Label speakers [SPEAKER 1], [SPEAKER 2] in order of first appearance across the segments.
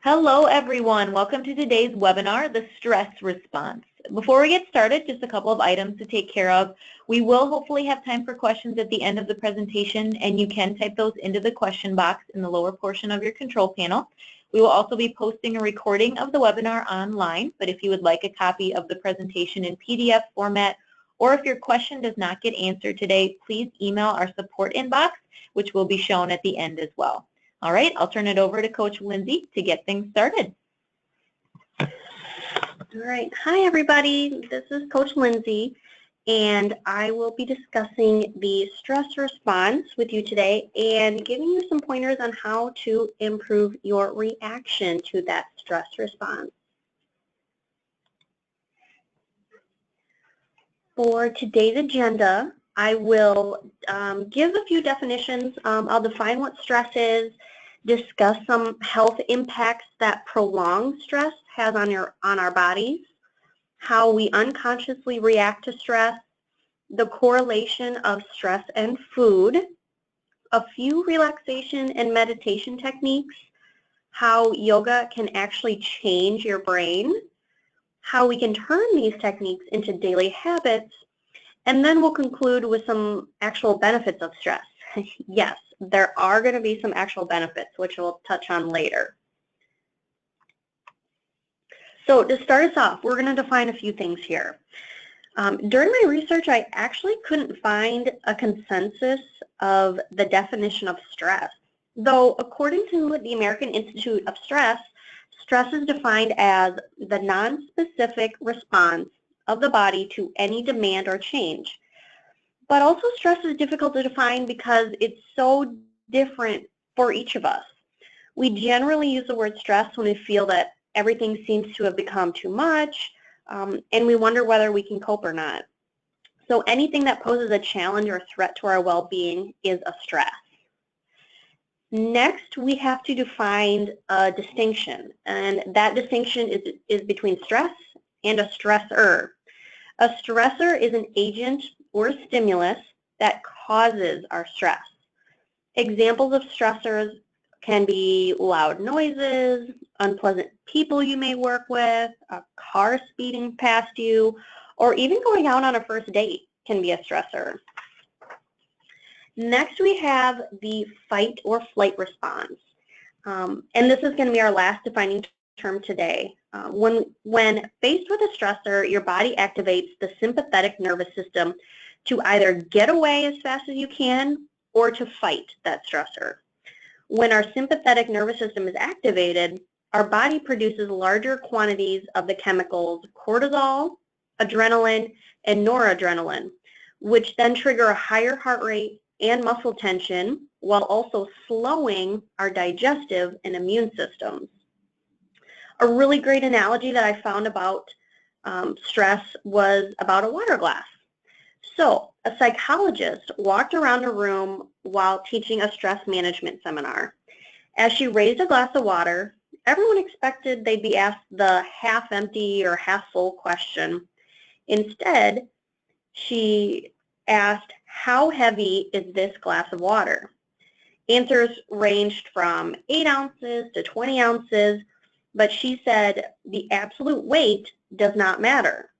[SPEAKER 1] Hello everyone, welcome to today's webinar, The Stress Response. Before we get started, just a couple of items to take care of. We will hopefully have time for questions at the end of the presentation, and you can type those into the question box in the lower portion of your control panel. We will also be posting a recording of the webinar online, but if you would like a copy of the presentation in PDF format, or if your question does not get answered today, please email our support inbox, which will be shown at the end as well. All right, I'll turn it over to Coach Lindsay to get things started.
[SPEAKER 2] All right, hi everybody, this is Coach Lindsay, and I will be discussing the stress response with you today and giving you some pointers on how to improve your reaction to that stress response. For today's agenda, I will give a few definitions. I'll define what stress is, discuss some health impacts that prolonged stress has on our bodies, how we unconsciously react to stress, the correlation of stress and food, a few relaxation and meditation techniques, how yoga can actually change your brain, how we can turn these techniques into daily habits, and then we'll conclude with some actual benefits of stress. Yes, there are going to be some actual benefits, which we'll touch on later. So to start us off, we're going to define a few things here. During my research, I actually couldn't find a consensus of the definition of stress. Though, according to the American Institute of Stress, stress is defined as the nonspecific response of the body to any demand or change. But also stress is difficult to define because it's so different for each of us. We generally use the word stress when we feel that everything seems to have become too much, and we wonder whether we can cope or not. So anything that poses a challenge or threat to our well-being is a stress. Next, we have to define a distinction, and that distinction is between stress and a stressor. A stressor is an agent or a stimulus that causes our stress. Examples of stressors can be loud noises, unpleasant people you may work with, a car speeding past you, or even going out on a first date can be a stressor. Next, we have the fight or flight response. And this is going to be our last defining term today. When faced with a stressor, your body activates the sympathetic nervous system to either get away as fast as you can or to fight that stressor. When our sympathetic nervous system is activated, our body produces larger quantities of the chemicals cortisol, adrenaline, and noradrenaline, which then trigger a higher heart rate and muscle tension while also slowing our digestive and immune systems. A really great analogy that I found about stress was about a water glass. So a psychologist walked around a room while teaching a stress management seminar. As she raised a glass of water, everyone expected they'd be asked the half empty or half full question. Instead, she asked, "How heavy is this glass of water?" Answers ranged from 8 ounces to 20 ounces, but she said the absolute weight does not matter.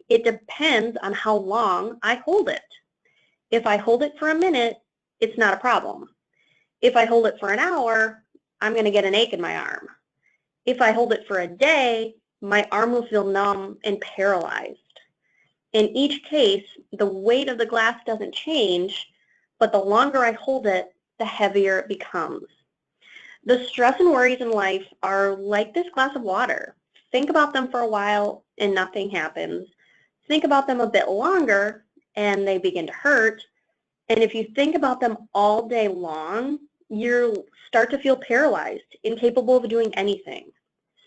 [SPEAKER 2] It depends on how long I hold it. If I hold it for a minute, it's not a problem. If I hold it for an hour, I'm going to get an ache in my arm. If I hold it for a day, my arm will feel numb and paralyzed. In each case, the weight of the glass doesn't change, but the longer I hold it, the heavier it becomes. The stress and worries in life are like this glass of water. Think about them for a while and nothing happens. Think about them a bit longer and they begin to hurt. And if you think about them all day long, you start to feel paralyzed, incapable of doing anything.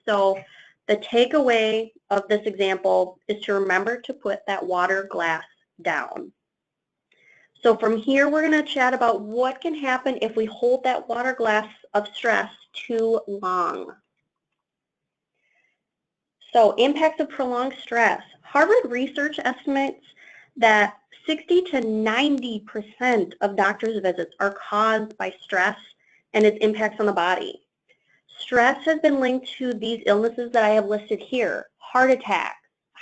[SPEAKER 2] So the takeaway of this example is to remember to put that water glass down. So from here, we're going to chat about what can happen if we hold that water glass of stress too long. So impacts of prolonged stress. Harvard research estimates that 60 to 90% of doctor's visits are caused by stress and its impacts on the body. Stress has been linked to these illnesses that I have listed here: heart attack,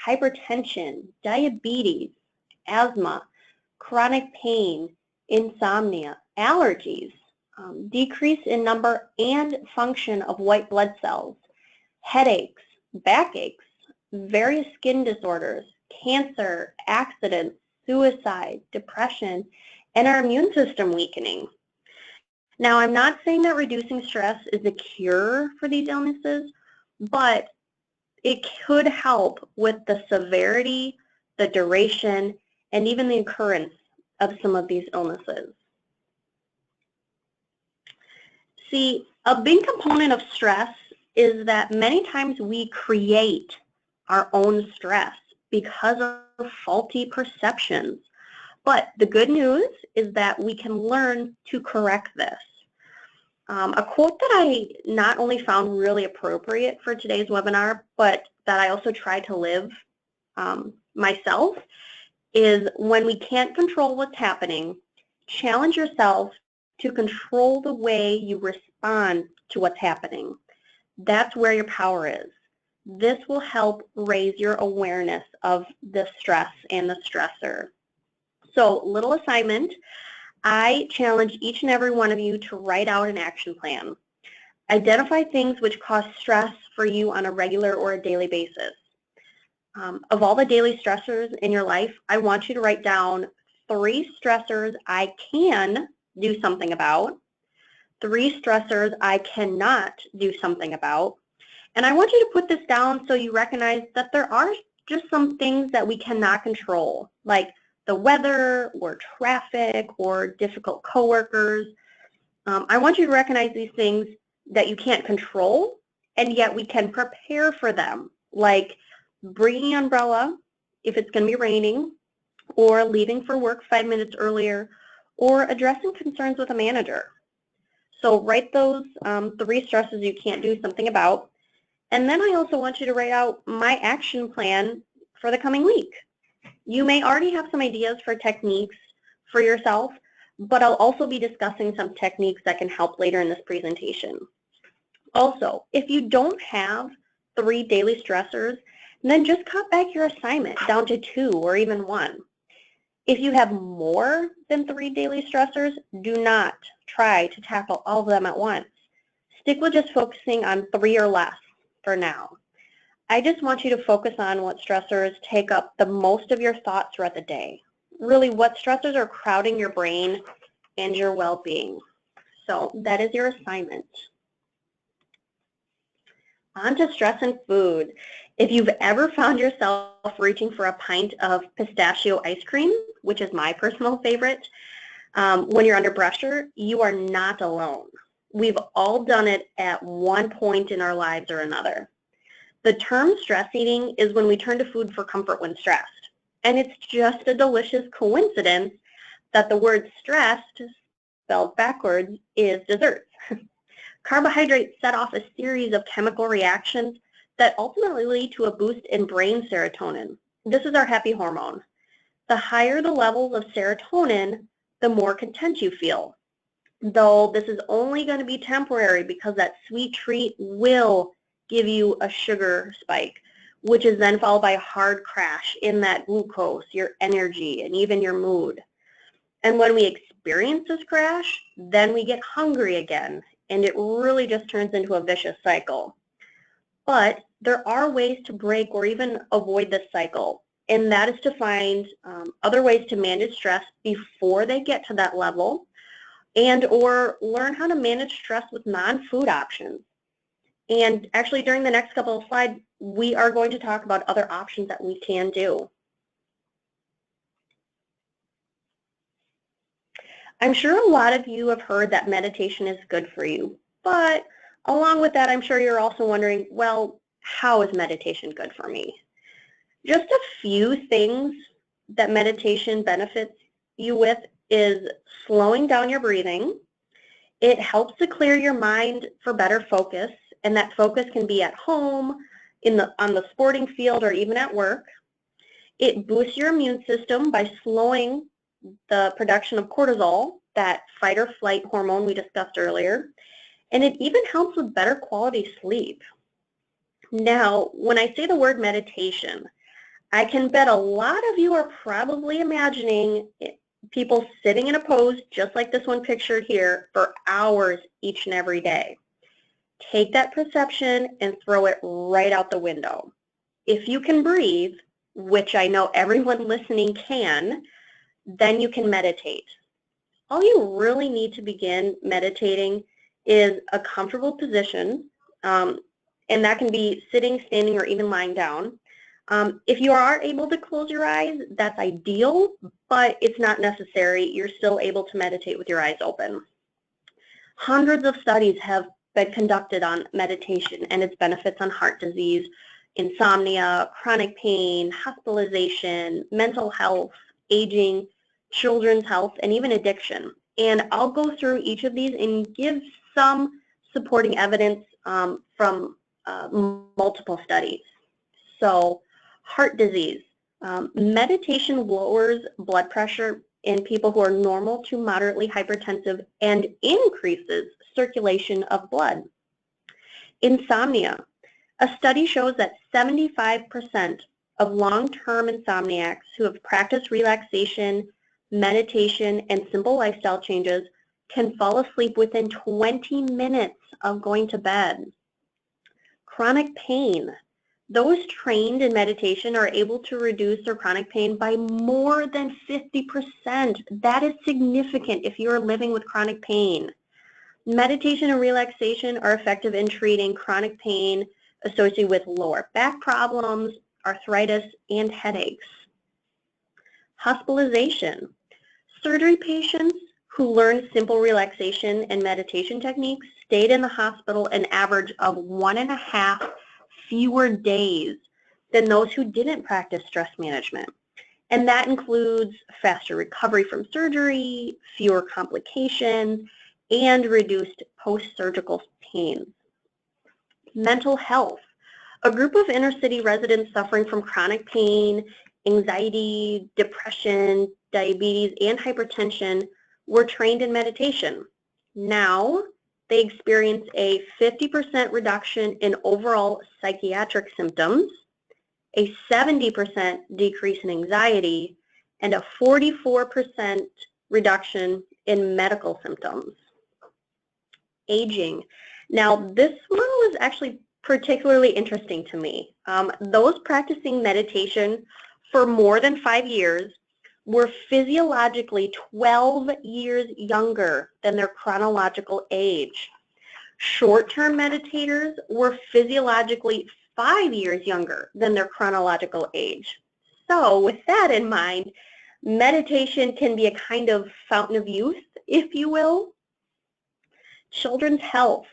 [SPEAKER 2] hypertension, diabetes, asthma, chronic pain, insomnia, allergies, decrease in number and function of white blood cells, headaches, backaches, various skin disorders, cancer, accidents, suicide, depression, and our immune system weakening. Now, I'm not saying that reducing stress is a cure for these illnesses, but it could help with the severity, the duration, and even the occurrence of some of these illnesses. See, a big component of stress is that many times we create our own stress because of faulty perceptions. But the good news is that we can learn to correct this. A quote that I not only found really appropriate for today's webinar, but that I also try to live myself is, when we can't control what's happening, challenge yourself to control the way you respond to what's happening. That's where your power is. This will help raise your awareness of the stress and the stressor. So, little assignment. I challenge each and every one of you to write out an action plan. Identify things which cause stress for you on a regular or a daily basis. Of all the daily stressors in your life, I want you to write down 3 stressors I can do something about, 3 stressors I cannot do something about, and I want you to put this down so you recognize that there are just some things that we cannot control, like the weather or traffic or difficult coworkers. I want you to recognize these things that you can't control, and yet we can prepare for them, like bringing an umbrella if it's going to be raining, or leaving for work 5 minutes earlier, or addressing concerns with a manager. So write those 3 stresses you can't do something about. And then I also want you to write out my action plan for the coming week. You may already have some ideas for techniques for yourself, but I'll also be discussing some techniques that can help later in this presentation. Also, if you don't have 3 daily stressors, then just cut back your assignment down to 2 or even 1. If you have more than 3 daily stressors, do not try to tackle all of them at once. Stick with just focusing on 3 or less for now. I just want you to focus on what stressors take up the most of your thoughts throughout the day. Really, what stressors are crowding your brain and your well-being. So that is your assignment. On to stress and food. If you've ever found yourself reaching for a pint of pistachio ice cream, which is my personal favorite, when you're under pressure, you are not alone. We've all done it at one point in our lives or another. The term stress eating is when we turn to food for comfort when stressed. And it's just a delicious coincidence that the word stressed, spelled backwards, is desserts. Carbohydrates set off a series of chemical reactions that ultimately lead to a boost in brain serotonin. This is our happy hormone. The higher the levels of serotonin, the more content you feel. Though this is only going to be temporary, because that sweet treat will give you a sugar spike, which is then followed by a hard crash in that glucose, your energy, and even your mood. And when we experience this crash, then we get hungry again, and it really just turns into a vicious cycle. But there are ways to break or even avoid this cycle, and that is to find other ways to manage stress before they get to that level, and or learn how to manage stress with non-food options. And actually, during the next couple of slides, we are going to talk about other options that we can do. I'm sure a lot of you have heard that meditation is good for you, but along with that, I'm sure you're also wondering, well, how is meditation good for me? Just a few things that meditation benefits you with is slowing down your breathing. It helps to clear your mind for better focus, and that focus can be at home, on the sporting field, or even at work. It boosts your immune system by slowing the production of cortisol, that fight or flight hormone we discussed earlier. and it even helps with better quality sleep. Now, when I say the word meditation, I can bet a lot of you are probably imagining people sitting in a pose just like this one pictured here for hours each and every day. Take that perception and throw it right out the window. If you can breathe, which I know everyone listening can, then you can meditate. All you really need to begin meditating is a comfortable position, and that can be sitting, standing, or even lying down. If you are able to close your eyes, that's ideal, but it's not necessary. You're still able to meditate with your eyes open. Hundreds of studies have been conducted on meditation and its benefits on heart disease, insomnia, chronic pain, hospitalization, mental health, aging, children's health, and even addiction. And I'll go through each of these and give some supporting evidence from multiple studies. So, heart disease. Meditation lowers blood pressure in people who are normal to moderately hypertensive and increases circulation of blood. Insomnia. A study shows that 75% of long-term insomniacs who have practiced relaxation, meditation, and simple lifestyle changes can fall asleep within 20 minutes of going to bed. Chronic pain. Those trained in meditation are able to reduce their chronic pain by more than 50%. That is significant if you are living with chronic pain. Meditation and relaxation are effective in treating chronic pain associated with lower back problems, arthritis, and headaches. Hospitalization. Surgery patients who learned simple relaxation and meditation techniques stayed in the hospital an average of 1.5 fewer days than those who didn't practice stress management. And that includes faster recovery from surgery, fewer complications, and reduced post-surgical pain. Mental health. A group of inner-city residents suffering from chronic pain, anxiety, depression, diabetes, and hypertension were trained in meditation. Now, they experience a 50% reduction in overall psychiatric symptoms, a 70% decrease in anxiety, and a 44% reduction in medical symptoms. Aging. Now, this one was actually particularly interesting to me. Those practicing meditation for more than 5 years were physiologically 12 years younger than their chronological age. Short-term meditators were physiologically 5 years younger than their chronological age. So with that in mind, meditation can be a kind of fountain of youth, if you will. Children's health.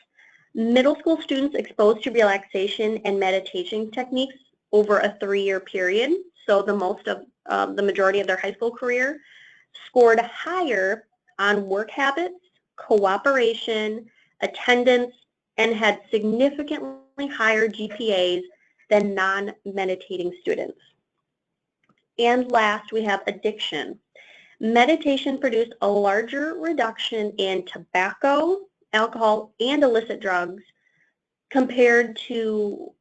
[SPEAKER 2] Middle school students exposed to relaxation and meditation techniques over a 3-year period, so the majority of their high school career, scored higher on work habits, cooperation, attendance, and had significantly higher GPAs than non-meditating students. And last, we have addiction. Meditation produced a larger reduction in tobacco, alcohol, and illicit drugs compared to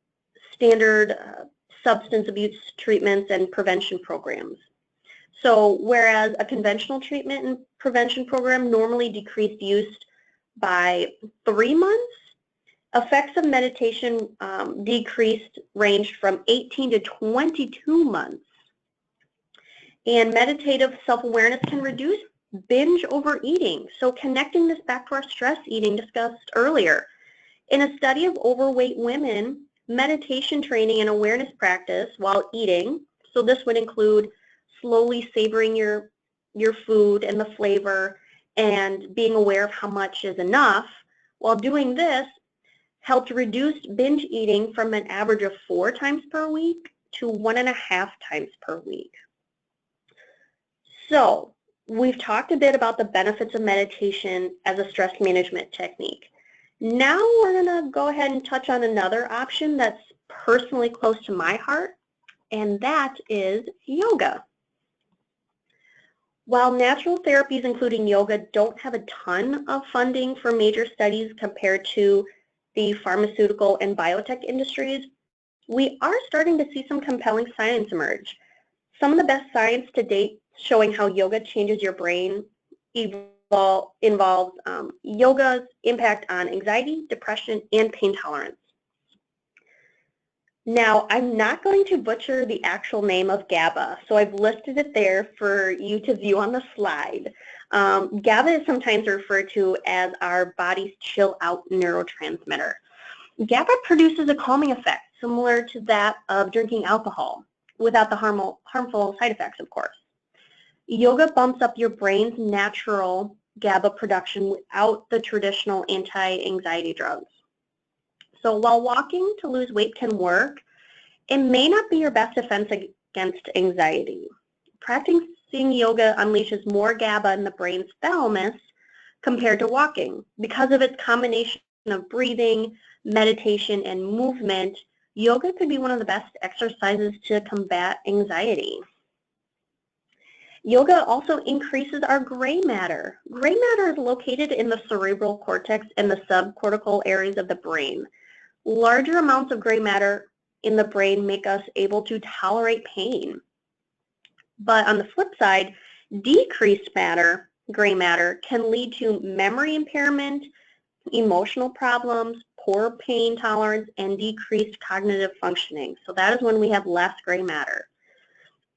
[SPEAKER 2] standard substance abuse treatments and prevention programs. So whereas a conventional treatment and prevention program normally decreased use by 3 months, effects of meditation ranged from 18 to 22 months. And meditative self-awareness can reduce binge overeating. So connecting this back to our stress eating discussed earlier. In a study of overweight women, meditation training and awareness practice while eating, so this would include slowly savoring your food and the flavor and being aware of how much is enough, while doing this helped reduce binge eating from an average of 4 times per week to 1.5 times per week. So we've talked a bit about the benefits of meditation as a stress management technique. Now we're going to go ahead and touch on another option that's personally close to my heart, and that is yoga. While natural therapies, including yoga, don't have a ton of funding for major studies compared to the pharmaceutical and biotech industries, we are starting to see some compelling science emerge. Some of the best science to date showing how yoga changes your brain involves yoga's impact on anxiety, depression, and pain tolerance. Now, I'm not going to butcher the actual name of GABA, so I've listed it there for you to view on the slide. GABA is sometimes referred to as our body's chill-out neurotransmitter. GABA produces a calming effect similar to that of drinking alcohol, without the harmful side effects, of course. Yoga bumps up your brain's natural GABA production without the traditional anti-anxiety drugs. So while walking to lose weight can work, it may not be your best defense against anxiety. Practicing yoga unleashes more GABA in the brain's thalamus compared to walking. Because of its combination of breathing, meditation, and movement, yoga could be one of the best exercises to combat anxiety. Yoga also increases our gray matter. Gray matter is located in the cerebral cortex and the subcortical areas of the brain. Larger amounts of gray matter in the brain make us able to tolerate pain. But on the flip side, decreased gray matter, can lead to memory impairment, emotional problems, poor pain tolerance, and decreased cognitive functioning. So that is when we have less gray matter.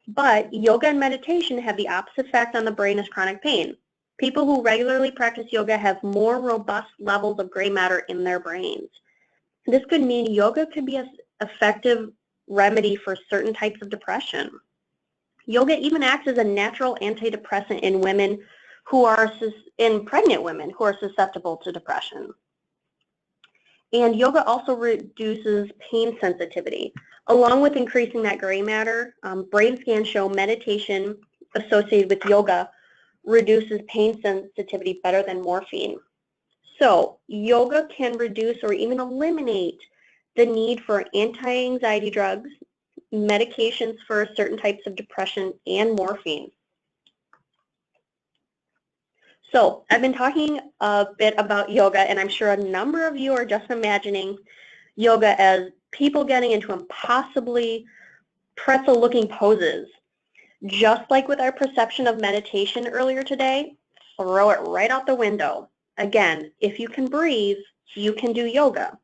[SPEAKER 2] But yoga and meditation have the opposite effect on the brain as chronic pain. People who regularly practice yoga have more robust levels of gray matter in their brains. This could mean yoga could be an effective remedy for certain types of depression. Yoga even acts as a natural antidepressant in pregnant women who are susceptible to depression. And yoga also reduces pain sensitivity. Along with increasing that gray matter, brain scans show meditation associated with yoga reduces pain sensitivity better than morphine. So yoga can reduce or even eliminate the need for anti-anxiety drugs, medications for certain types of depression, and morphine. So I've been talking a bit about yoga, and I'm sure a number of you are just imagining yoga as people getting into impossibly pretzel-looking poses. Just like with our perception of meditation earlier today, throw it right out the window. Again, if you can breathe, you can do yoga.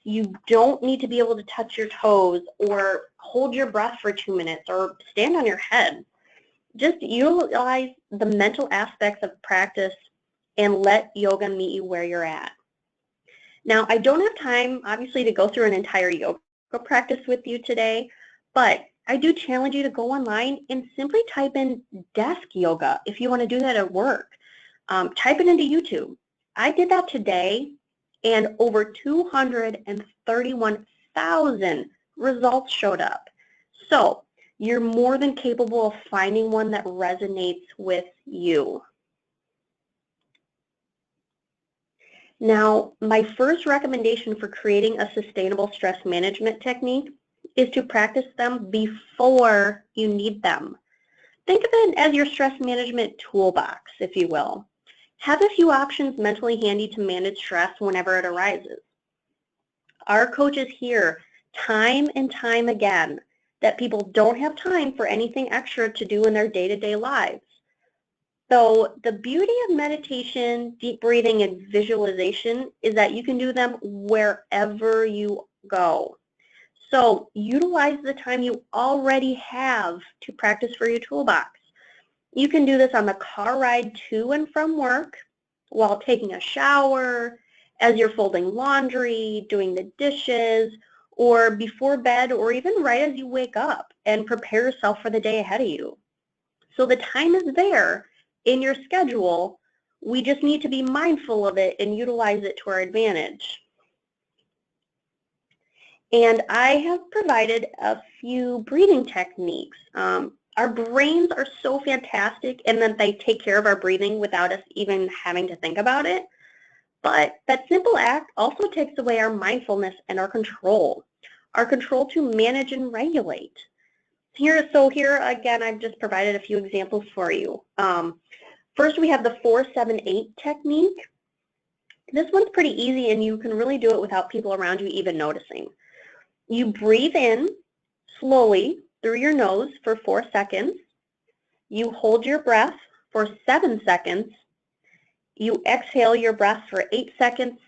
[SPEAKER 2] You don't need to be able to touch your toes or hold your breath for 2 minutes or stand on your head. Just utilize the mental aspects of practice and let yoga meet you where you're at. Now, I don't have time, obviously, to go through an entire yoga practice with you today, but I do challenge you to go online and simply type in desk yoga if you want to do that at work. Type it into YouTube. I did that today, and over 231,000 results showed up. So you're more than capable of finding one that resonates with you. Now, my first recommendation for creating a sustainable stress management technique is to practice them before you need them. Think of it as your stress management toolbox, if you will. Have a few options mentally handy to manage stress whenever it arises. Our coaches hear time and time again that people don't have time for anything extra to do in their day-to-day lives. So the beauty of meditation, deep breathing, and visualization is that you can do them wherever you go. So utilize the time you already have to practice for your toolbox. You can do this on the car ride to and from work, while taking a shower, as you're folding laundry, doing the dishes, or before bed, or even right as you wake up and prepare yourself for the day ahead of you. So the time is there in your schedule. We just need to be mindful of it and utilize it to our advantage. And I have provided a few breathing techniques. Our brains are so fantastic in that they take care of our breathing without us even having to think about it. But that simple act also takes away our mindfulness and our control to manage and regulate. Here again, I've just provided a few examples for you. First, we have the 4-7-8 technique. This one's pretty easy, and you can really do it without people around you even noticing. You breathe in slowly through your nose for 4 seconds. You hold your breath for 7 seconds. You exhale your breath for 8 seconds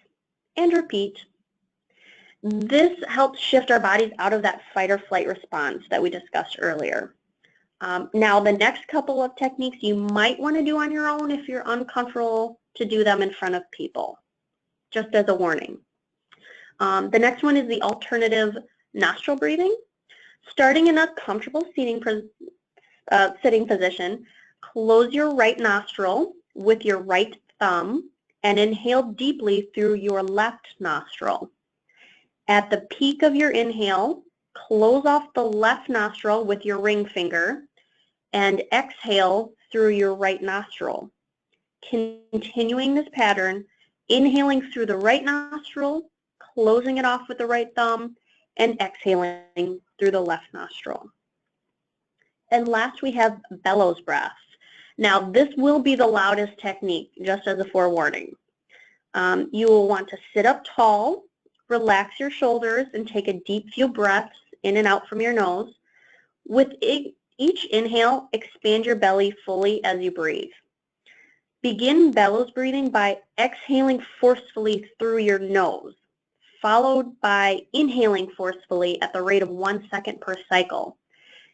[SPEAKER 2] and repeat. This helps shift our bodies out of that fight or flight response that we discussed earlier. Now, the next couple of techniques you might want to do on your own if you're uncomfortable to do them in front of people, just as a warning. The next one is the alternative nostril breathing. Starting in a comfortable sitting position, close your right nostril with your right thumb and inhale deeply through your left nostril. At the peak of your inhale, close off the left nostril with your ring finger and exhale through your right nostril. Continuing this pattern, inhaling through the right nostril, closing it off with the right thumb, and exhaling through the left nostril. And last, we have bellows breath. Now, this will be the loudest technique, just as a forewarning. You will want to sit up tall, relax your shoulders, and take a deep few breaths in and out from your nose. With each inhale, expand your belly fully as you breathe. Begin bellows breathing by exhaling forcefully through your nose, followed by inhaling forcefully at the rate of 1 second per cycle.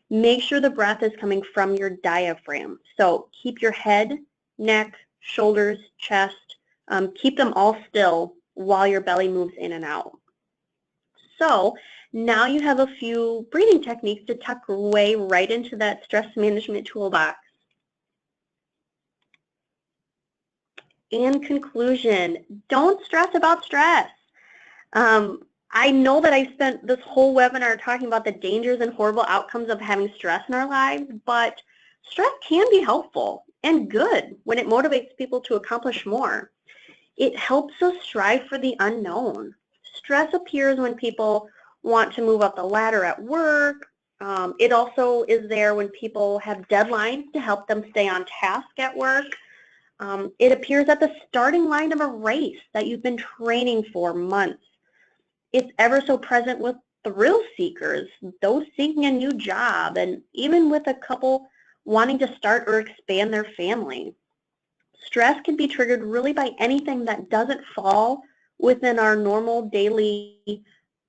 [SPEAKER 2] Make sure the breath is coming from your diaphragm. So keep your head, neck, shoulders, chest, keep them all still while your belly moves in and out. So now you have a few breathing techniques to tuck away right into that stress management toolbox. In conclusion, don't stress about stress. I know that I spent this whole webinar talking about the dangers and horrible outcomes of having stress in our lives, but stress can be helpful and good when it motivates people to accomplish more. It helps us strive for the unknown. Stress appears when people want to move up the ladder at work. It also is there when people have deadlines to help them stay on task at work. It appears at the starting line of a race that you've been training for months. It's ever so present with thrill seekers, those seeking a new job, and even with a couple wanting to start or expand their family. Stress can be triggered really by anything that doesn't fall within our normal daily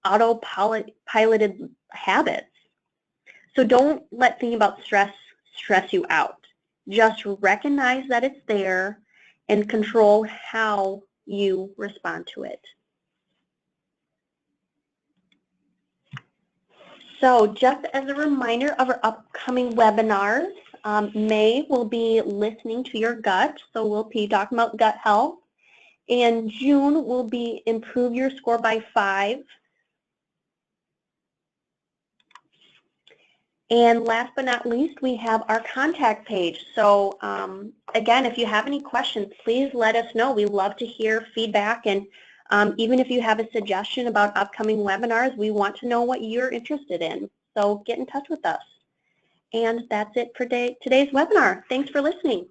[SPEAKER 2] autopiloted habits. So don't let thinking about stress you out. Just recognize that it's there and control how you respond to it. So just as a reminder of our upcoming webinars, May we'll be listening to your gut, so we'll be talking about gut health. And June will be improve your score by 5. And last but not least, we have our contact page. So again, if you have any questions, please let us know. We love to hear feedback, and even if you have a suggestion about upcoming webinars, we want to know what you're interested in. So get in touch with us. And that's it for today's webinar. Thanks for listening.